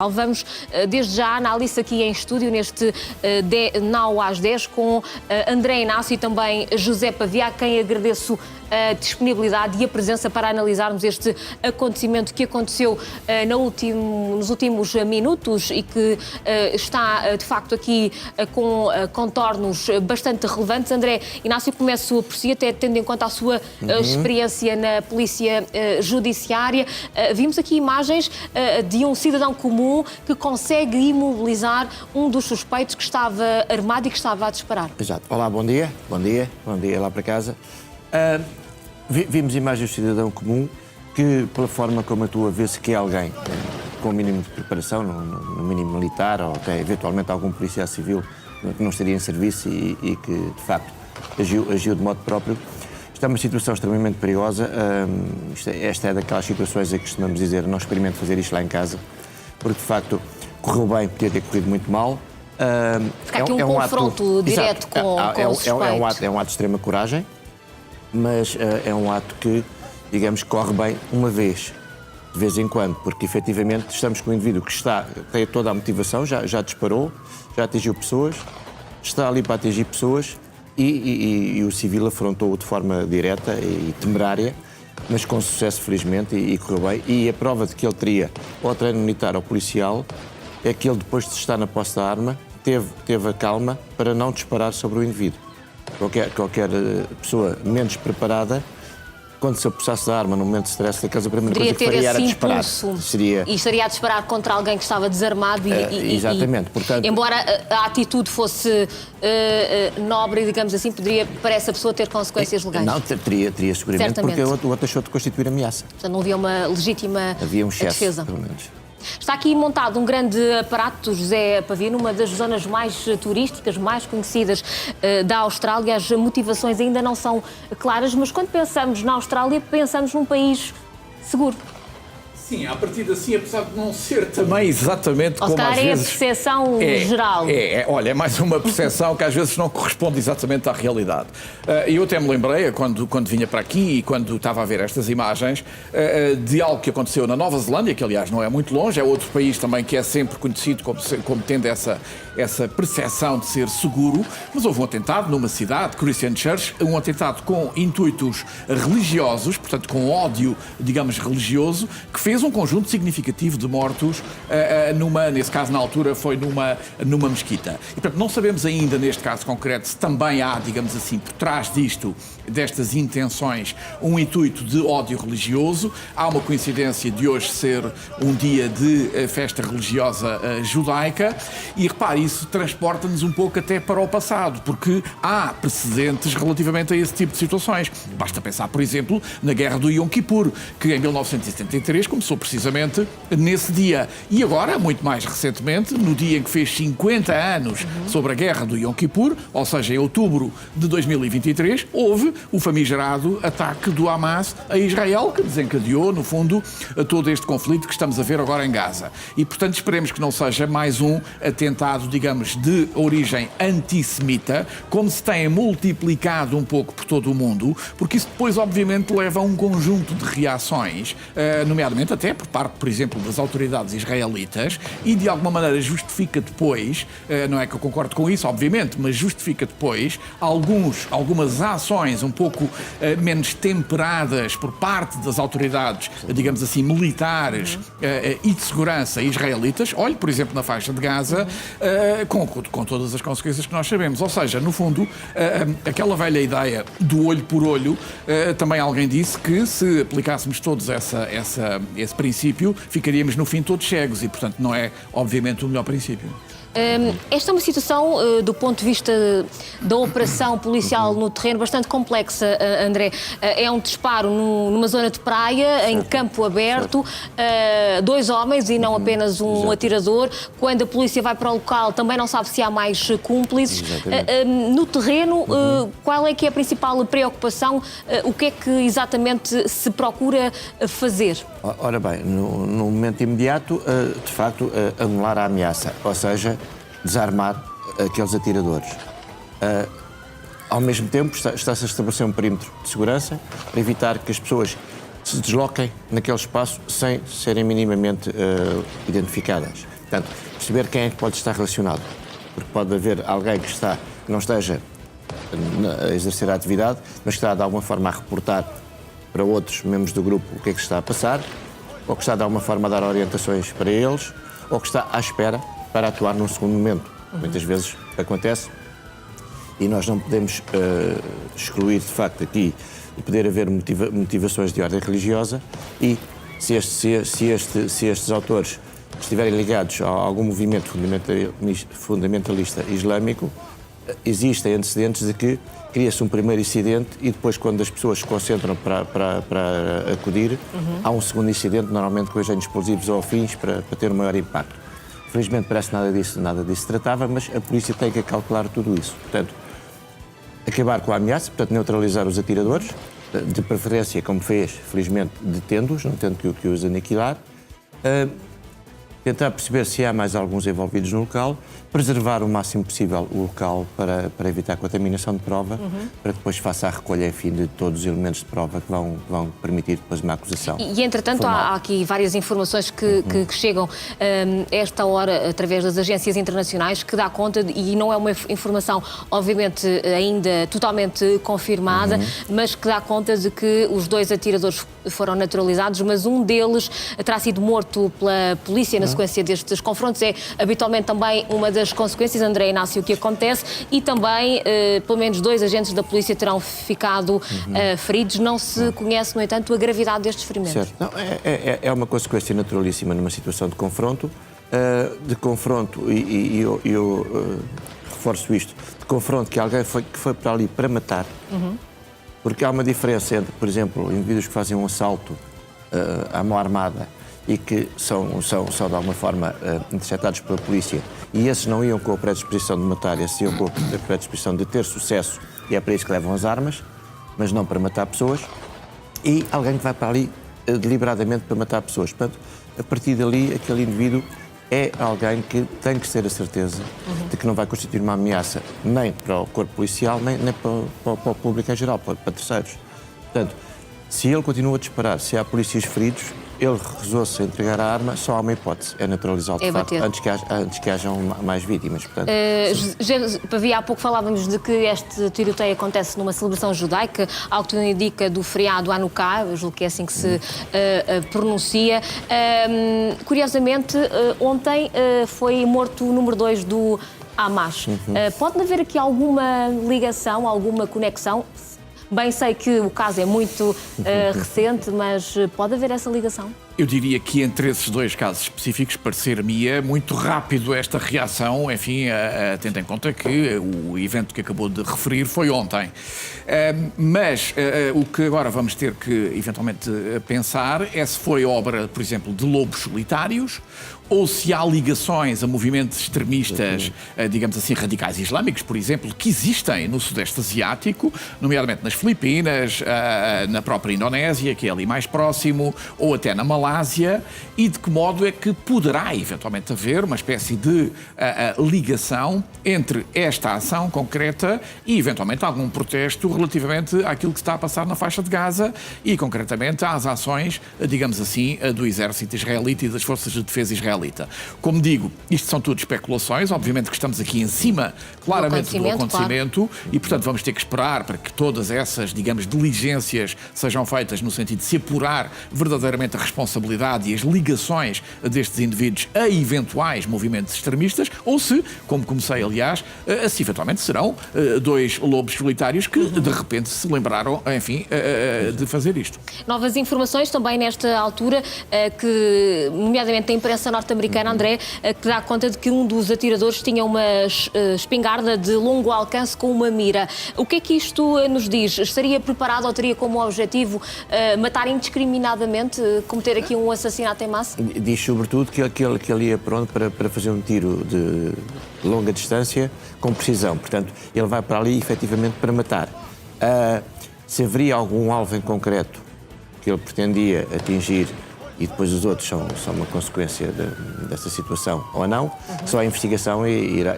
Vamos desde já a análise aqui em estúdio, neste Now às 10, com André Inácio e também José Pavia, a quem agradeço a disponibilidade e a presença para analisarmos este acontecimento que aconteceu nos últimos minutos e que está, de facto, aqui com contornos bastante relevantes. André Inácio, começo por si, até tendo em conta a sua experiência na Polícia Judiciária. Vimos aqui imagens de um cidadão comum que consegue imobilizar um dos suspeitos que estava armado e que estava a disparar. Exato. Olá, bom dia lá para casa. Vimos imagens do cidadão comum que, pela forma como atua, vê-se que é alguém com o mínimo de preparação, no mínimo militar, ou até eventualmente algum policial civil que não estaria em serviço e que, de facto, agiu de modo próprio. Isto é uma situação extremamente perigosa. Esta é daquelas situações em que costumamos dizer: não experimento fazer isto lá em casa, porque, de facto, correu bem, podia ter corrido muito mal. Fica aqui um confronto direto com o suspeito. É um ato de extrema coragem, mas é um ato que, digamos, corre bem uma vez, de vez em quando, porque, efetivamente, estamos com um indivíduo que tem toda a motivação, já disparou, já atingiu pessoas, está ali para atingir pessoas e o civil afrontou-o de forma direta e temerária, mas com sucesso, felizmente, e correu bem. E a prova de que ele teria ou treino militar ou policial é que ele, depois de estar na posse da arma, teve a calma para não disparar sobre o indivíduo. Qualquer pessoa menos preparada, quando se apossasse da arma no momento de stress, a primeira coisa que faria era disparar. E estaria a disparar contra alguém que estava desarmado exatamente. Portanto, embora a atitude fosse nobre, digamos assim, poderia para essa pessoa ter consequências legais. Não, teria seguramente, certamente. Porque o outro deixou de constituir ameaça. Portanto, não havia uma legítima havia um excesso, defesa. Pelo menos. Está aqui montado um grande aparato, José Pavia, numa das zonas mais turísticas, mais conhecidas da Austrália. As motivações ainda não são claras, mas quando pensamos na Austrália, pensamos num país seguro. Sim, a partir assim, apesar de não ser também exatamente como às vezes... é a percepção geral. Olha, é mais uma percepção que às vezes não corresponde exatamente à realidade. Eu até me lembrei, quando vinha para aqui e quando estava a ver estas imagens, de algo que aconteceu na Nova Zelândia, que aliás não é muito longe, é outro país também que é sempre conhecido como tendo essa percepção de ser seguro, mas houve um atentado numa cidade, Christchurch, um atentado com intuitos religiosos, portanto com ódio, digamos, religioso, que fez um conjunto significativo de mortos, nesse caso, na altura, foi numa mesquita. E, portanto, não sabemos ainda, neste caso concreto, se também há, digamos assim, por trás destas intenções, um intuito de ódio religioso. Há uma coincidência de hoje ser um dia de festa religiosa judaica e, repare, isso transporta-nos um pouco até para o passado, porque há precedentes relativamente a esse tipo de situações. Basta pensar, por exemplo, na Guerra do Yom Kippur, que em 1973 começou precisamente nesse dia. E agora, muito mais recentemente, no dia em que fez 50 anos sobre a Guerra do Yom Kippur, ou seja, em outubro de 2023, houve o famigerado ataque do Hamas a Israel, que desencadeou, no fundo, todo este conflito que estamos a ver agora em Gaza. E, portanto, esperemos que não seja mais um atentado, digamos, de origem antissemita, como se tem multiplicado um pouco por todo o mundo, porque isso depois, obviamente, leva a um conjunto de reações, nomeadamente até por parte, por exemplo, das autoridades israelitas, e de alguma maneira justifica depois, não é que eu concordo com isso, obviamente, mas justifica depois algumas ações um pouco menos temperadas por parte das autoridades, digamos assim, militares e de segurança israelitas. Olhe, por exemplo, na faixa de Gaza, com todas as consequências que nós sabemos. Ou seja, no fundo, aquela velha ideia do olho por olho, também alguém disse que se aplicássemos todos esse princípio, ficaríamos no fim todos cegos e, portanto, não é, obviamente, o melhor princípio. Esta é uma situação, do ponto de vista da operação policial no terreno, bastante complexa, André. É um disparo numa zona de praia, em campo aberto, dois homens e não apenas um atirador. Quando a polícia vai para o local, também não sabe se há mais cúmplices. No terreno, qual é que é a principal preocupação? O que é que exatamente se procura fazer? Ora bem, no momento imediato, de facto, anular a ameaça, ou seja, desarmar aqueles atiradores. Ao mesmo tempo, está-se a estabelecer um perímetro de segurança para evitar que as pessoas se desloquem naquele espaço sem serem minimamente identificadas. Portanto, perceber quem é que pode estar relacionado. Porque pode haver alguém que não esteja a exercer a atividade, mas que está de alguma forma a reportar para outros membros do grupo o que é que se está a passar, ou que está de alguma forma a dar orientações para eles, ou que está à espera para atuar num segundo momento. Muitas vezes acontece, e nós não podemos excluir de facto aqui de poder haver motivações de ordem religiosa, e se estes autores estiverem ligados a algum movimento fundamentalista islâmico, existem antecedentes de que cria-se um primeiro incidente e depois, quando as pessoas se concentram para acudir, há um segundo incidente, normalmente com agentes explosivos ou afins, para ter um maior impacto. Felizmente parece que nada disso se tratava, mas a polícia tem que calcular tudo isso. Portanto, acabar com a ameaça, portanto, neutralizar os atiradores, de preferência, como fez, felizmente, detendo-os, não tendo que os aniquilar, tentar perceber se há mais alguns envolvidos no local, preservar o máximo possível o local para evitar contaminação de prova, para que depois faça a recolha, enfim, de todos os elementos de prova que vão permitir depois uma acusação. E entretanto, há aqui várias informações que chegam a esta hora através das agências internacionais, que dá conta, e não é uma informação, obviamente, ainda totalmente confirmada, mas que dá conta de que os 2 atiradores foram naturalizados, mas um deles terá sido morto pela polícia na sequência destes confrontos. É habitualmente também uma das consequências, André Inácio, que acontece, e também pelo menos 2 agentes da polícia terão ficado feridos. Não se conhece, no entanto, a gravidade destes ferimentos. Certo. Não, é uma consequência naturalíssima numa situação de confronto, e eu reforço isto, de confronto que alguém que foi para ali para matar, porque há uma diferença entre, por exemplo, indivíduos que fazem um assalto à mão armada e que são de alguma forma interceptados pela polícia, e esses não iam com a predisposição de matar, esses iam com a predisposição de ter sucesso, e é para isso que levam as armas, mas não para matar pessoas, e alguém que vai para ali deliberadamente para matar pessoas. Portanto, a partir dali, aquele indivíduo é alguém que tem que ter a certeza de que não vai constituir uma ameaça nem para o corpo policial, nem para o público em geral, para terceiros. Portanto, se ele continua a disparar, se há polícias feridos, ele recusou-se a entregar a arma, só há uma hipótese, é neutralizá-lo de facto, antes que hajam mais vítimas. Portanto, Pavia, há pouco falávamos de que este tiroteio acontece numa celebração judaica, algo que tudo indica do feriado Hanukkah, eu julgo que é assim que se pronuncia. Curiosamente, ontem foi morto o número 2 do Hamas. Pode haver aqui alguma ligação, alguma conexão? Bem, sei que o caso é muito recente, mas pode haver essa ligação? Eu diria que entre esses 2 casos específicos, parecer-me muito rápido esta reação, enfim, tendo em conta que o evento que acabou de referir foi ontem. Mas o que agora vamos ter que, eventualmente, pensar é se foi obra, por exemplo, de lobos solitários, ou se há ligações a movimentos extremistas, digamos assim, radicais islâmicos, por exemplo, que existem no Sudeste Asiático, nomeadamente nas Filipinas, na própria Indonésia, que é ali mais próximo, ou até na Malásia, e de que modo é que poderá eventualmente haver uma espécie de ligação entre esta ação concreta e eventualmente algum protesto relativamente àquilo que está a passar na faixa de Gaza e concretamente às ações, digamos assim, do exército israelita e das forças de defesa israelita. Como digo, isto são tudo especulações, obviamente que estamos aqui em cima, claramente, do acontecimento, claro. E, portanto, vamos ter que esperar para que todas essas, digamos, diligências sejam feitas no sentido de se apurar verdadeiramente a responsabilidade e as ligações destes indivíduos a eventuais movimentos extremistas, ou se, como comecei, aliás, se eventualmente serão 2 lobos solitários que, de repente, se lembraram, enfim, de fazer isto. Novas informações também nesta altura, que, nomeadamente, da imprensa norte-americana, André, que dá conta de que um dos atiradores tinha uma espingarda de longo alcance com uma mira. O que é que isto nos diz? Estaria preparado ou teria como objetivo matar indiscriminadamente, cometer aqui um assassinato em massa? Diz sobretudo que ele ia pronto para fazer um tiro de longa distância com precisão. Portanto, ele vai para ali efetivamente para matar. Se haveria algum alvo em concreto que ele pretendia atingir e depois os outros são uma consequência dessa situação ou não, só a investigação irá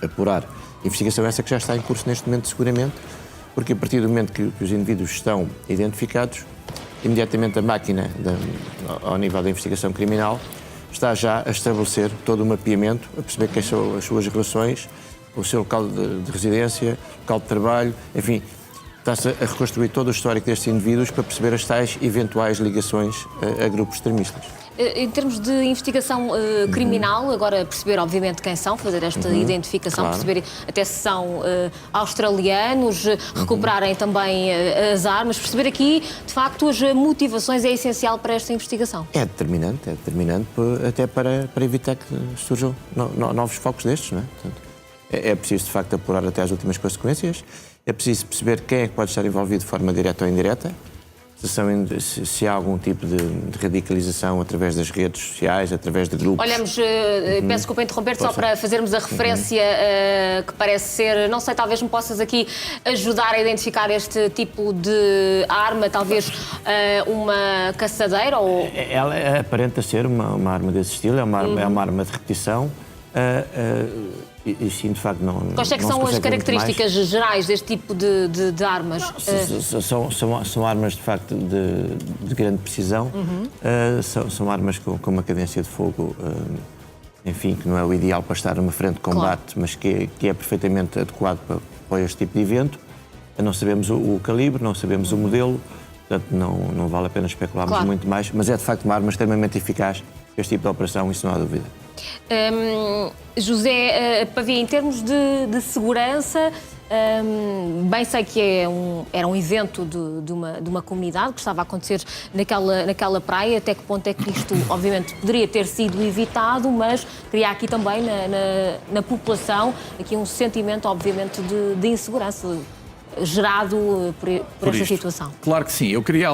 apurar. Investigação essa que já está em curso neste momento, seguramente, porque a partir do momento que os indivíduos estão identificados, imediatamente a máquina, ao nível da investigação criminal, está já a estabelecer todo o mapeamento, a perceber quais são as suas relações, o seu local de residência, local de trabalho, enfim, está-se a reconstruir todo o histórico destes indivíduos para perceber as tais eventuais ligações a grupos extremistas. Em termos de investigação criminal, agora perceber obviamente quem são, fazer esta identificação, claro. Perceber até se são australianos, recuperarem também as armas, perceber aqui, de facto, as motivações é essencial para esta investigação. É determinante até para evitar que surjam novos focos destes, não é? Portanto, é preciso, de facto, apurar até as últimas consequências, é preciso perceber quem é que pode estar envolvido de forma direta ou indireta, se há algum tipo de radicalização através das redes sociais, através de grupos. Olhamos, peço desculpa interromper-te, só para fazermos a referência que parece ser, não sei, talvez me possas aqui ajudar a identificar este tipo de arma, talvez uma caçadeira ou... Ela aparenta ser uma arma desse estilo, é uma arma de repetição. E sim, de facto, não. Quais é que são as características gerais deste tipo de armas? São armas, de facto, de grande precisão. São armas com uma cadência de fogo, enfim, que não é o ideal para estar numa frente de combate, claro. Mas que é perfeitamente adequado para este tipo de evento. Não sabemos o calibre, não sabemos o modelo, portanto, não vale a pena especularmos claro. Muito mais, mas é, de facto, uma arma extremamente eficaz para este tipo de operação, isso não há dúvida. José Pavia, em termos de segurança, bem sei que era um evento de uma comunidade que estava a acontecer naquela praia, até que ponto é que isto, obviamente, poderia ter sido evitado, mas cria aqui também na população aqui um sentimento, obviamente, de insegurança gerado por esta situação. Claro que sim. Eu queria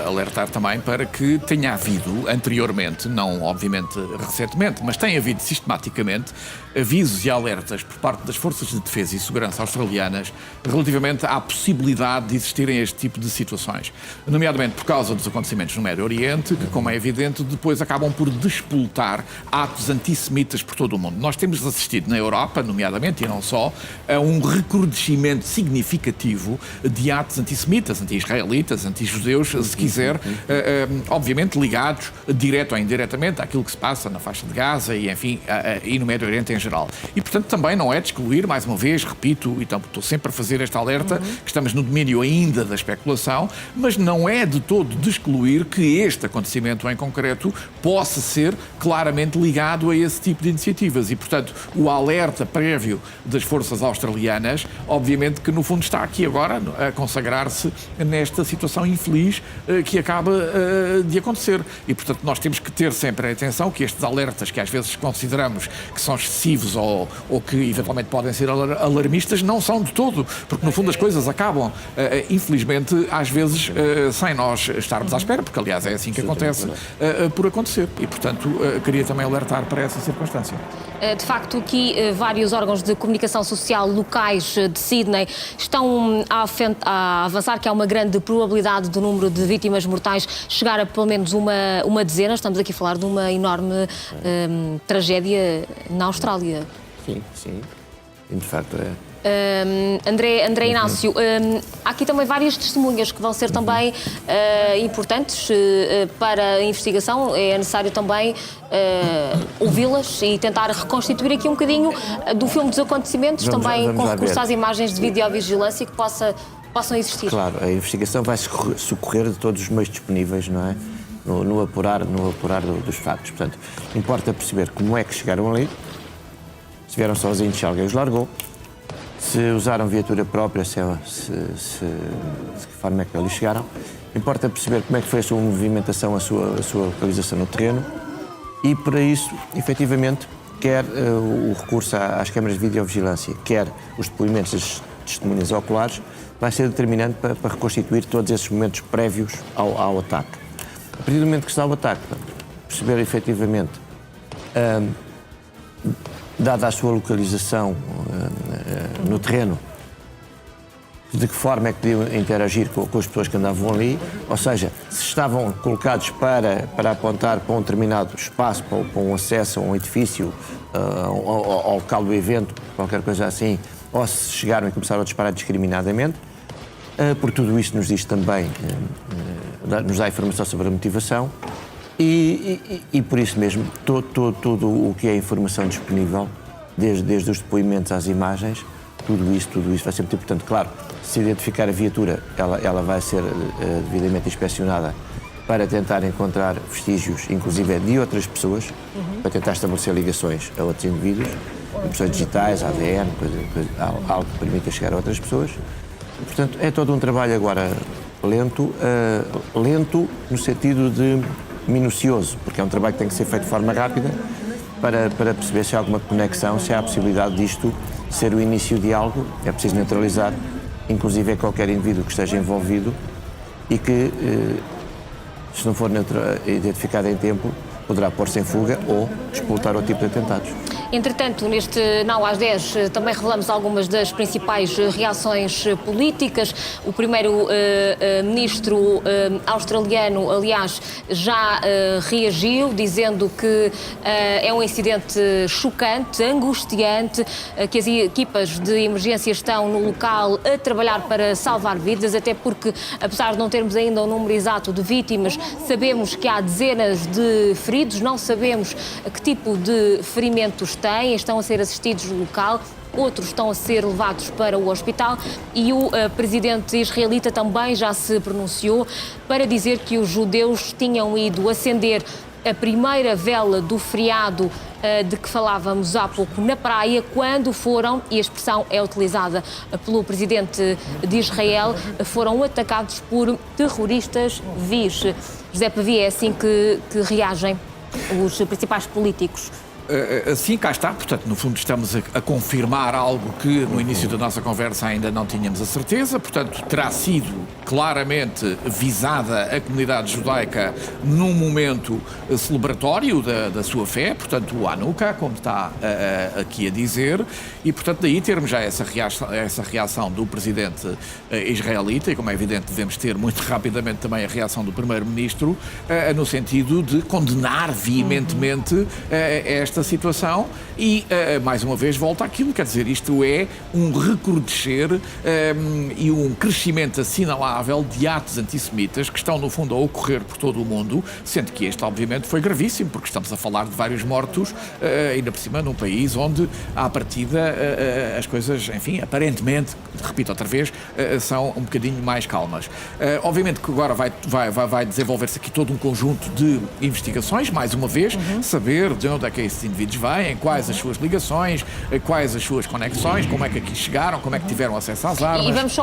alertar também para que tenha havido anteriormente, não obviamente recentemente, mas tem havido sistematicamente avisos e alertas por parte das Forças de Defesa e Segurança australianas relativamente à possibilidade de existirem este tipo de situações. Nomeadamente por causa dos acontecimentos no Médio Oriente, que, como é evidente, depois acabam por despoltar atos antissemitas por todo o mundo. Nós temos assistido na Europa, nomeadamente, e não só, a um recrudescimento significativo de atos antissemitas, anti-israelitas, anti-judeus, se quiser, obviamente ligados, direto ou indiretamente, àquilo que se passa na faixa de Gaza e, enfim, e no Médio Oriente em geral. E, portanto, também não é de excluir, mais uma vez, repito, então estou sempre a fazer este alerta, que estamos no domínio ainda da especulação, mas não é de todo de excluir que este acontecimento em concreto possa ser claramente ligado a esse tipo de iniciativas. E, portanto, o alerta prévio das forças australianas, obviamente que no fundo está aqui agora a consagrar-se nesta situação infeliz que acaba de acontecer. E, portanto, nós temos que ter sempre a atenção que estes alertas, que às vezes consideramos que são excessivos ou que eventualmente podem ser alarmistas, não são de todo, porque no fundo as coisas acabam, infelizmente, às vezes, sem nós estarmos à espera, porque aliás é assim que acontece, por acontecer. E, portanto, queria também alertar para essa circunstância. De facto, aqui vários órgãos de comunicação social locais de Sydney estão a avançar que há uma grande probabilidade do número de vítimas mortais chegar a pelo menos uma dezena. Estamos aqui a falar de uma enorme tragédia na Austrália. Sim. E de facto é. André Inácio, há aqui também várias testemunhas que vão ser também importantes para a investigação. É necessário também ouvi-las e tentar reconstituir aqui um bocadinho do filme dos acontecimentos, também com recurso às imagens de videovigilância que possam existir. Claro, a investigação vai socorrer de todos os meios disponíveis, não é? No apurar dos factos. Portanto, importa perceber como é que chegaram ali, se vieram sozinhos, se alguém os largou, se usaram viatura própria, de que forma é que ali chegaram. Importa perceber como é que foi a sua movimentação, a sua localização no terreno e, para isso, efetivamente, quer o recurso às câmaras de videovigilância, quer os depoimentos das testemunhas oculares, vai ser determinante para reconstituir todos esses momentos prévios ao ataque. A partir do momento que está o ataque, perceber efetivamente, dada a sua localização no terreno, de que forma é que podiam interagir com as pessoas que andavam ali, ou seja, se estavam colocados para apontar para um determinado espaço, para um acesso a um edifício, ao local do evento, qualquer coisa assim, ou se chegaram e começaram a disparar discriminadamente. porque tudo isto nos diz também, nos dá informação sobre a motivação e por isso mesmo, tudo o que é informação disponível, desde os depoimentos às imagens, tudo isso vai ser muito importante. Claro, se identificar a viatura, ela vai ser devidamente inspecionada para tentar encontrar vestígios, inclusive de outras pessoas, para tentar estabelecer ligações a outros indivíduos, impressões digitais, ADN, algo que permita chegar a outras pessoas. Portanto, é todo um trabalho agora lento no sentido de minucioso, porque é um trabalho que tem que ser feito de forma rápida para perceber se há alguma conexão, se há a possibilidade disto ser o início de algo. É preciso neutralizar, inclusive qualquer indivíduo que esteja envolvido e que, se não for identificado em tempo, poderá pôr-se em fuga ou explotar outro tipo de atentados. Entretanto, neste Now às 10 também revelamos algumas das principais reações políticas. O primeiro-ministro australiano, aliás, já reagiu, dizendo que é um incidente chocante, angustiante, que as equipas de emergência estão no local a trabalhar para salvar vidas, até porque, apesar de não termos ainda o número exato de vítimas, sabemos que há dezenas de feridos, não sabemos que tipo de ferimentos têm, estão a ser assistidos no local, outros estão a ser levados para o hospital e o presidente israelita também já se pronunciou para dizer que os judeus tinham ido acender a primeira vela do feriado de que falávamos há pouco na praia, quando foram, e a expressão é utilizada pelo presidente de Israel, foram atacados por terroristas vis. José Pavia, é assim que reagem os principais políticos? Sim, cá está. Portanto, no fundo, estamos a confirmar algo que no início da nossa conversa ainda não tínhamos a certeza. Portanto, terá sido claramente visada a comunidade judaica num momento celebratório da sua fé, portanto, o Hanukkah, como está aqui a dizer, e, portanto, daí termos já essa reação do presidente israelita, e, como é evidente, devemos ter muito rapidamente também a reação do primeiro-ministro, no sentido de condenar veementemente esta situação e, mais uma vez, volta àquilo, quer dizer, isto é um recrudescer e um crescimento assinalável de atos antissemitas que estão, no fundo, a ocorrer por todo o mundo, sendo que este, obviamente, foi gravíssimo, porque estamos a falar de vários mortos, ainda por cima, num país onde, à partida, as coisas, enfim, aparentemente, repito outra vez, são um bocadinho mais calmas. Obviamente que agora vai desenvolver-se aqui todo um conjunto de investigações, mais uma vez, saber de onde é que esses indivíduos vêm, quais as suas ligações, quais as suas conexões, como é que aqui chegaram, como é que tiveram acesso às armas. E vamos só